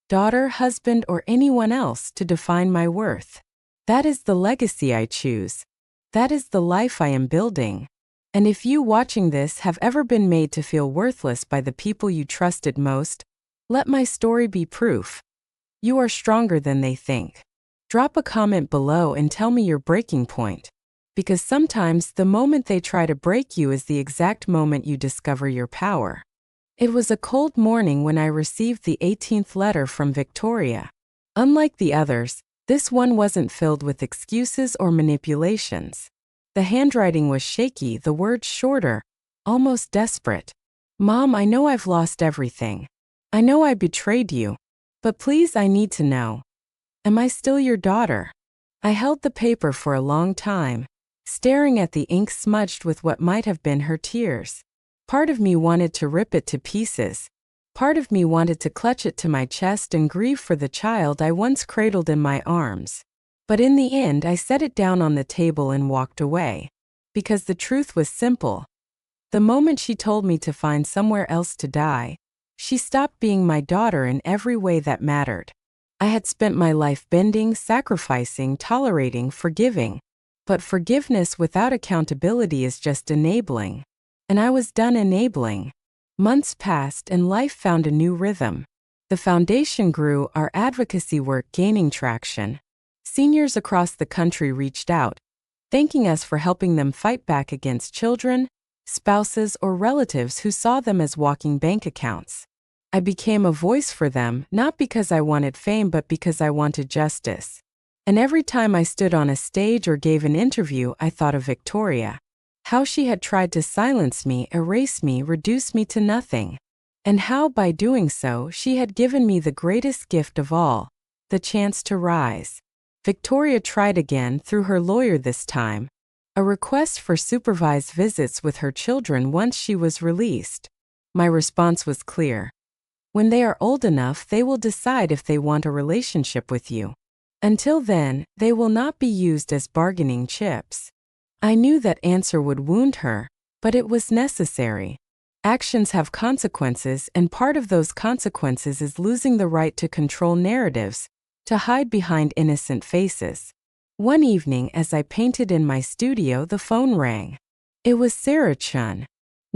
daughter, husband, or anyone else, to define my worth. That is the legacy I choose. That is the life I am building. And if you watching this have ever been made to feel worthless by the people you trusted most, let my story be proof. You are stronger than they think. Drop a comment below and tell me your breaking point. Because sometimes the moment they try to break you is the exact moment you discover your power. It was a cold morning when I received the 18th letter from Victoria. Unlike the others, this one wasn't filled with excuses or manipulations. The handwriting was shaky, the words shorter, almost desperate. "Mom, I know I've lost everything. I know I betrayed you. But please, I need to know. Am I still your daughter?" I held the paper for a long time, staring at the ink smudged with what might have been her tears. Part of me wanted to rip it to pieces. Part of me wanted to clutch it to my chest and grieve for the child I once cradled in my arms. But in the end, I set it down on the table and walked away. Because the truth was simple. The moment she told me to find somewhere else to die, she stopped being my daughter in every way that mattered. I had spent my life bending, sacrificing, tolerating, forgiving. But forgiveness without accountability is just enabling. And I was done enabling. Months passed and life found a new rhythm. The foundation grew, our advocacy work gaining traction. Seniors across the country reached out, thanking us for helping them fight back against children, spouses, or relatives who saw them as walking bank accounts. I became a voice for them, not because I wanted fame but because I wanted justice. And every time I stood on a stage or gave an interview, I thought of Victoria. How she had tried to silence me, erase me, reduce me to nothing. And how, by doing so, she had given me the greatest gift of all, the chance to rise. Victoria tried again, through her lawyer this time, a request for supervised visits with her children once she was released. My response was clear. When they are old enough, they will decide if they want a relationship with you. Until then, they will not be used as bargaining chips. I knew that answer would wound her, but it was necessary. Actions have consequences, and part of those consequences is losing the right to control narratives, to hide behind innocent faces. One evening, as I painted in my studio, the phone rang. It was Sarah Chun.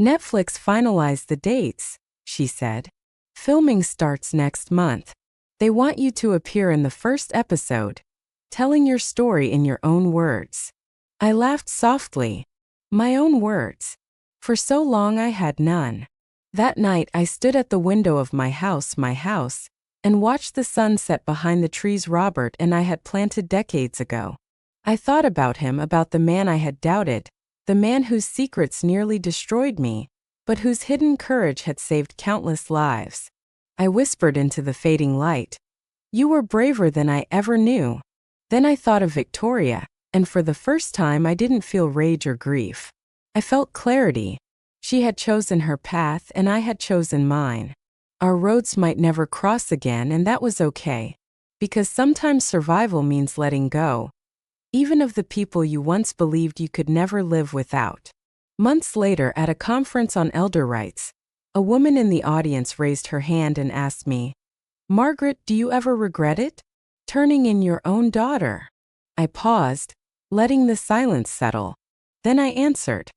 Netflix finalized the dates, she said. Filming starts next month. They want you to appear in the first episode, telling your story in your own words. I laughed softly. My own words. For so long I had none. That night I stood at the window of my house, and watched the sun set behind the trees Robert and I had planted decades ago. I thought about him, about the man I had doubted, the man whose secrets nearly destroyed me, but whose hidden courage had saved countless lives. I whispered into the fading light. You were braver than I ever knew. Then I thought of Victoria, and for the first time I didn't feel rage or grief. I felt clarity. She had chosen her path and I had chosen mine. Our roads might never cross again, and that was okay. Because sometimes survival means letting go, even of the people you once believed you could never live without. Months later, at a conference on elder rights, a woman in the audience raised her hand and asked me, Margaret, do you ever regret it? Turning in your own daughter? I paused, letting the silence settle. Then I answered,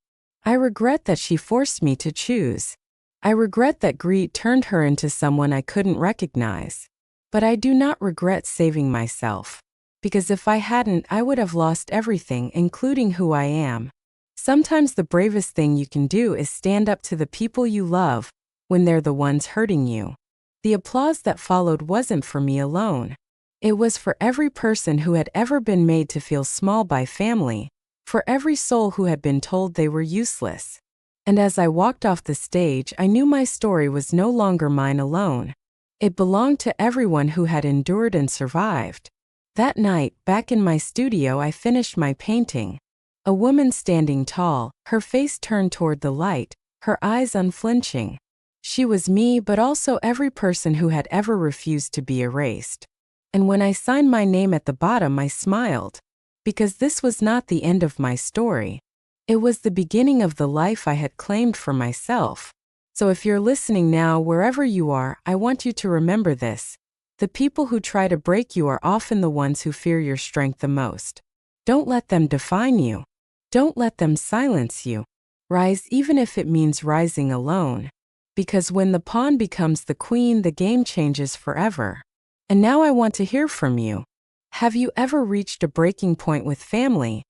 I regret that she forced me to choose. I regret that greed turned her into someone I couldn't recognize. But I do not regret saving myself. Because if I hadn't, I would have lost everything, including who I am. Sometimes the bravest thing you can do is stand up to the people you love when they're the ones hurting you. The applause that followed wasn't for me alone. It was for every person who had ever been made to feel small by family, for every soul who had been told they were useless. And as I walked off the stage, I knew my story was no longer mine alone. It belonged to everyone who had endured and survived. That night, back in my studio, I finished my painting. A woman standing tall, her face turned toward the light, her eyes unflinching. She was me, but also every person who had ever refused to be erased. And when I signed my name at the bottom, I smiled. Because this was not the end of my story. It was the beginning of the life I had claimed for myself. So if you're listening now, wherever you are, I want you to remember this. The people who try to break you are often the ones who fear your strength the most. Don't let them define you. Don't let them silence you. Rise even if it means rising alone. Because when the pawn becomes the queen, the game changes forever. And now I want to hear from you. Have you ever reached a breaking point with family?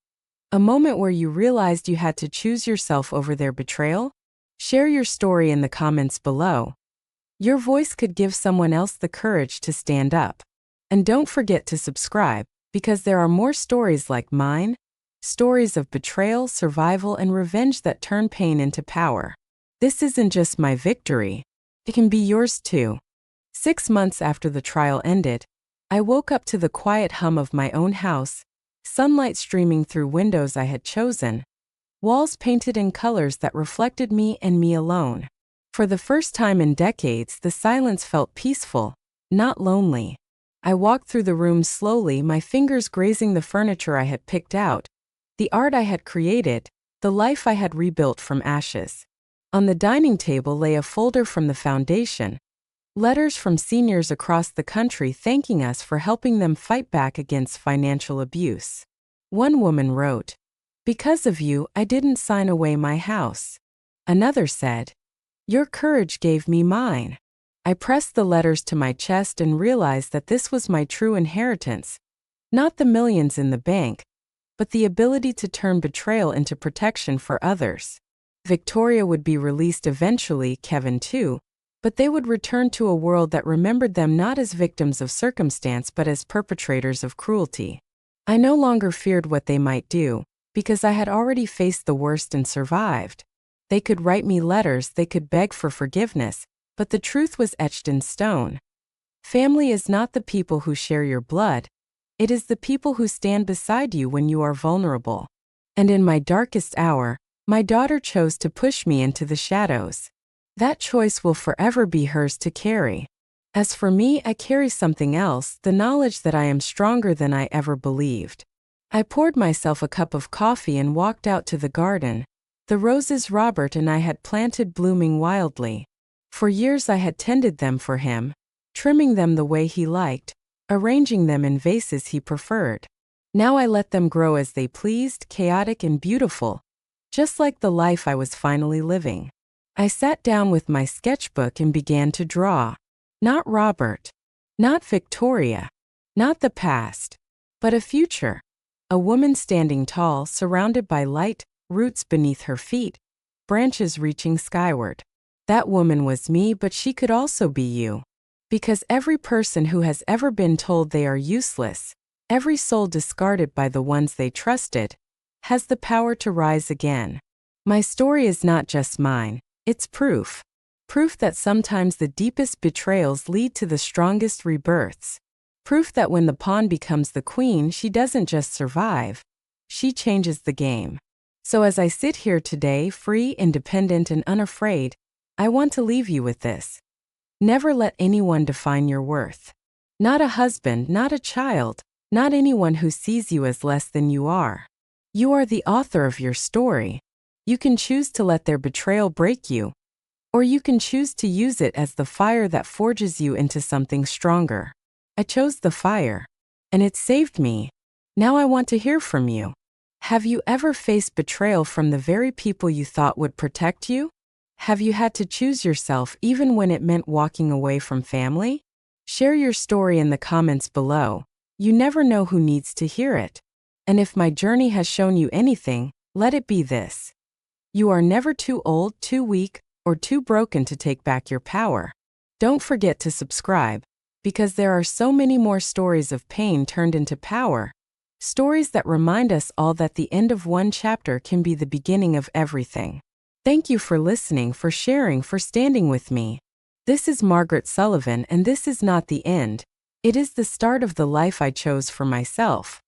A moment where you realized you had to choose yourself over their betrayal? Share your story in the comments below. Your voice could give someone else the courage to stand up. And don't forget to subscribe, because there are more stories like mine, stories of betrayal, survival, and revenge that turn pain into power. This isn't just my victory. It can be yours too. 6 months after the trial ended, I woke up to the quiet hum of my own house, sunlight streaming through windows I had chosen, walls painted in colors that reflected me and me alone. For the first time in decades, the silence felt peaceful, not lonely. I walked through the room slowly, my fingers grazing the furniture I had picked out, the art I had created, the life I had rebuilt from ashes. On the dining table lay a folder from the foundation, letters from seniors across the country thanking us for helping them fight back against financial abuse. One woman wrote, "Because of you, I didn't sign away my house." Another said, "Your courage gave me mine." I pressed the letters to my chest and realized that this was my true inheritance, not the millions in the bank, but the ability to turn betrayal into protection for others. Victoria would be released eventually, Kevin too, but they would return to a world that remembered them not as victims of circumstance but as perpetrators of cruelty. I no longer feared what they might do, because I had already faced the worst and survived. They could write me letters, they could beg for forgiveness, but the truth was etched in stone. Family is not the people who share your blood, it is the people who stand beside you when you are vulnerable. And in my darkest hour, my daughter chose to push me into the shadows. That choice will forever be hers to carry. As for me, I carry something else, the knowledge that I am stronger than I ever believed. I poured myself a cup of coffee and walked out to the garden, the roses Robert and I had planted blooming wildly. For years I had tended them for him, trimming them the way he liked, arranging them in vases he preferred. Now I let them grow as they pleased, chaotic and beautiful, just like the life I was finally living. I sat down with my sketchbook and began to draw. Not Robert, not Victoria, not the past, but a future. A woman standing tall, surrounded by light, roots beneath her feet, branches reaching skyward. That woman was me, but she could also be you. Because every person who has ever been told they are useless, every soul discarded by the ones they trusted, has the power to rise again. My story is not just mine, it's proof. Proof that sometimes the deepest betrayals lead to the strongest rebirths. Proof that when the pawn becomes the queen, she doesn't just survive, she changes the game. So as I sit here today, free, independent, and unafraid, I want to leave you with this. Never let anyone define your worth. Not a husband, not a child, not anyone who sees you as less than you are. You are the author of your story. You can choose to let their betrayal break you, or you can choose to use it as the fire that forges you into something stronger. I chose the fire, and it saved me. Now I want to hear from you. Have you ever faced betrayal from the very people you thought would protect you? Have you had to choose yourself even when it meant walking away from family? Share your story in the comments below. You never know who needs to hear it. And if my journey has shown you anything, let it be this. You are never too old, too weak, or too broken to take back your power. Don't forget to subscribe, because there are so many more stories of pain turned into power. Stories that remind us all that the end of one chapter can be the beginning of everything. Thank you for listening, for sharing, for standing with me. This is Margaret Sullivan, and this is not the end. It is the start of the life I chose for myself.